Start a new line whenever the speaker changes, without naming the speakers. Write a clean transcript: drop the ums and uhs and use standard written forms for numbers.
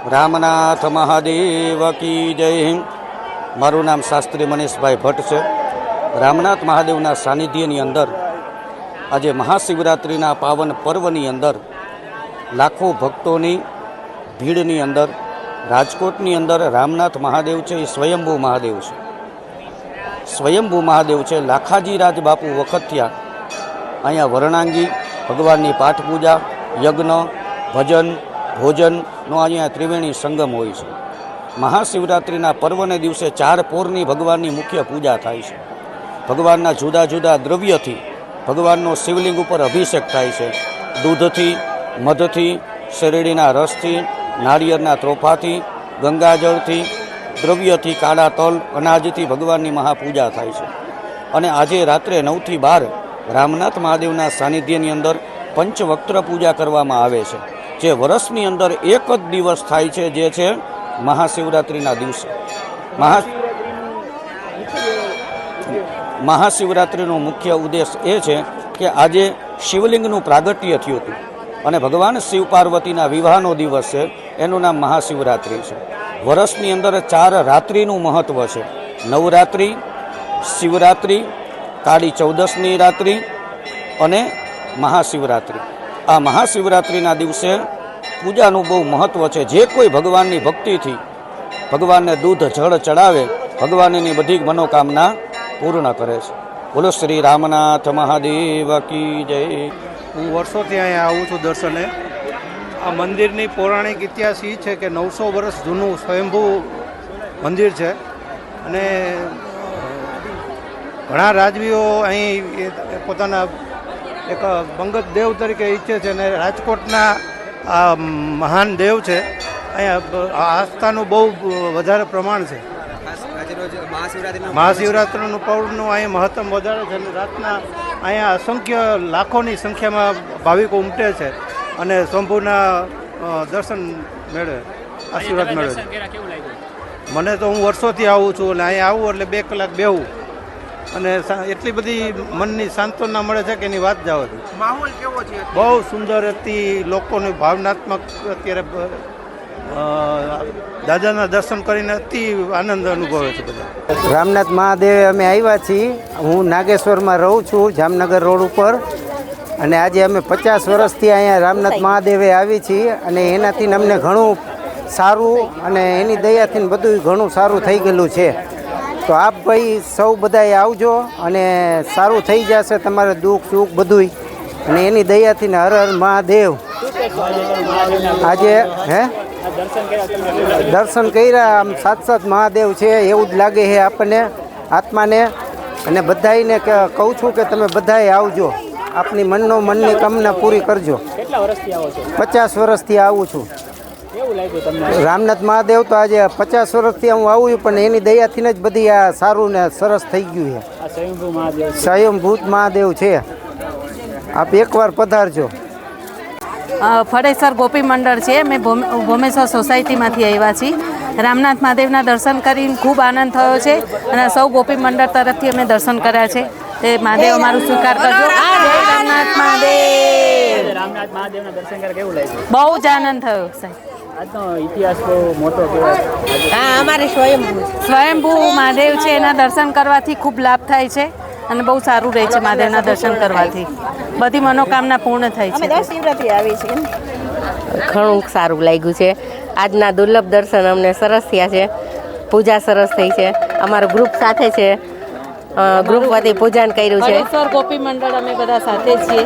રામનાથ મહાદેવ કી જય. મારું નામ શાસ્ત્રી મનીષભાઈ ભટ્ટ છે. રામનાથ મહાદેવના સાનિધ્યની અંદર આજે મહાશિવરાત્રિના પાવન પર્વની અંદર લાખો ભક્તોની ભીડની અંદર રાજકોટની અંદર રામનાથ મહાદેવ છે એ સ્વયંભૂ મહાદેવ છે. સ્વયંભૂ મહાદેવ છે. લાખાજી રાજ બાપુ વખતથી અહીંયા વર્ણાંગી ભગવાનની પાઠ પૂજા, યજ્ઞ, ભજન, ભોજનનો અહીંયા ત્રિવેણી સંગમ હોય છે. મહાશિવરાત્રિના પર્વને દિવસે 4 પોરની ભગવાનની મુખ્ય પૂજા થાય છે. ભગવાનના જુદા જુદા દ્રવ્યથી ભગવાનનો શિવલિંગ ઉપર અભિષેક થાય છે. દૂધથી, મધથી, શેરડીના રસથી, નાળિયેરના ત્રોફાથી, ગંગાજળથી, દ્રવ્યથી, કાળા તલ, અનાજથી ભગવાનની મહાપૂજા થાય છે. અને આજે રાત્રે 9 થી 12 રામનાથ મહાદેવના સાનિધ્યની અંદર પંચવક્ત્ર પૂજા કરવામાં આવે છે, જે વર્ષની અંદર એક જ દિવસ થાય છે, જે છે મહાશિવરાત્રિના દિવસે. મહાશિવરાત્રિનો મુખ્ય ઉદ્દેશ એ છે કે આજે શિવલિંગનું પ્રાગટ્ય થયું હતું અને ભગવાન શિવ પાર્વતીના વિવાહનો દિવસ છે, એનું નામ મહાશિવરાત્રિ છે. વર્ષની અંદર 4 રાત્રિનું મહત્ત્વ છે: નવરાત્રિ, શિવરાત્રિ, કાળી ચૌદસની રાત્રિ અને મહાશિવરાત્રિ. આ મહાશિવરાત્રિના દિવસે પૂજાનું બહુ મહત્ત્વ છે. જે કોઈ ભગવાનની ભક્તિથી ભગવાનને દૂધ જળ ચડાવે, ભગવાનની બધી મનોકામના પૂર્ણ કરે છે. બોલો શ્રી રામનાથ મહાદેવ કી જય.
હું વર્ષોથી અહીંયા આવું છું દર્શને. આ મંદિરની પૌરાણિક ઇતિહાસ એ છે કે 900 વર્ષ જૂનું સ્વયંભૂ મંદિર છે અને ઘણા રાજવીઓ અહીં પોતાના એક બંગત દેવ તરીકે ઈચ્છે છે અને રાજકોટના આ મહાન દેવ છે. અહીંયા આસ્થાનું બહુ વધારે પ્રમાણ છે. મહાશિવરાત્રિનું પર્વનું અહીંયા મહત્તમ વધારે છે અને રાતના અહીંયા અસંખ્ય લાખોની સંખ્યામાં ભાવિકો ઉમટે છે અને શંભુના દર્શન મેળવે, આશીર્વાદ મેળવે. મને તો હું વર્ષોથી આવું છું અને અહીંયા આવું એટલે 2 કલાક બેહું અને એટલી બધી મનની સાંત્વના મળે છે કે એની વાત જાવ હતી.
માહોલ કેવો છે?
બહુ સુંદર હતી. લોકોની ભાવનાત્મક અત્યારે દાદાના દર્શન કરીને અતિ આનંદ અનુભવે છે બધા.
રામનાથ મહાદેવ અમે આવ્યા છીએ. હું નાગેશ્વરમાં રહું છું, જામનગર રોડ ઉપર, અને આજે અમે 50 વર્ષથી અહીંયા રામનાથ મહાદેવે આવી છીએ અને એનાથી અમને ઘણું સારું અને એની દયાથી બધું ઘણું સારું થઈ ગયેલું છે. તો આપ ભાઈ સૌ બધાએ આવજો અને સારું થઈ જશે તમારે દુઃખ સુખ બધુંય, અને એની દયાથી હર હર મહાદેવ. આજે દર્શન કર્યા, આમ સાક્ષાત મહાદેવ છે એવું જ લાગે છે આપણને આત્માને. અને બધાને કહું છું કે તમે બધાએ આવજો, આપની મનની કામના પૂરી કરજો. 50 વર્ષથી આવું છું. રામનાથ મહાદેવ તો આજે 50 વર્ષથી હું આવું છું, પણ એની દયાથી જ બધી આ સારું ને સરસ થઈ ગયું છે. સ્વયંભૂત મહાદેવ છે. આપ એકવાર પધારજો.
ફળેસર ગોપી મંડળ છે. અમે ભોમેશ્વર સોસાયટીમાંથી આવ્યા છીએ. રામનાથ મહાદેવના દર્શન કરીને ખૂબ આનંદ થયો છે અને સૌ ગોપી મંડળ તરફથી અમે દર્શન કર્યા છે. તે મહાદેવ અમારું સ્વીકાર કરજો. રામનાથ મહાદેવ.
રામનાથ મહાદેવના દર્શન કરે કેવું લાગ્યું?
બહુ જ આનંદ થયો સાહેબ.
આજનો ઇતિહાસ બહુ મોટો કહેવાય.
હા, અમારે સ્વયંભૂ મહાદેવ છે, એના દર્શન કરવાથી ખૂબ લાભ થાય છે અને બહુ સારું રહે છે. મહાદેવના દર્શન કરવાથી બધી મનોકામના પૂર્ણ થાય છે.
ઘણું સારું લાગ્યું છે. આજના દુર્લભ દર્શન અમને સરસ થયા છે. પૂજા સરસ થઈ છે. અમારું ગ્રુપ સાથે છે, ગ્રુપ વતી પૂજન કર્યું છે.
ગોપી મંડળ અમે બધા સાથે છીએ.